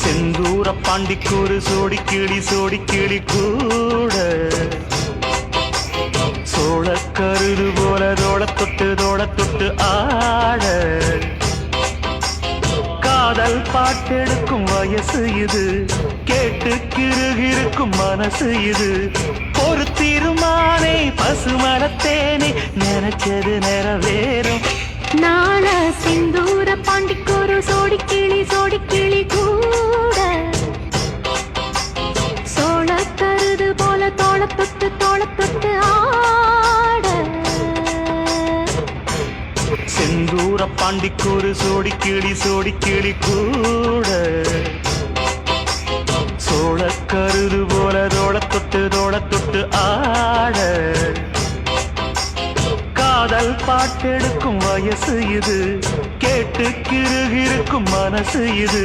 செந்தூர பாண்டிக்கு ஒரு சோடி கிளி கூட சோளக்கருது போல தோட தொட்டு ஆட காதல் பாட்டெடுக்கும் வயசு இது கேட்டு கிருகிருக்கும் மனசு இது ஒரு தீர்மானே பசுமரத்தேனே நினைச்சது நிறைவேறும் நாள செந்தூர பாண்டிக்கு ஒரு சோடி கிளி கூட சோளக்கருது போல தோள தொட்டு ஆட செந்தூர பாண்டிக்கு ஒரு சோடி கிளி கூட சோளக்கருது போல தோள தொட்டு ஆட காதல் பாட்டெடுக்கும் வயசு இது கேட்டு கிருகிருக்கும் மனசு இது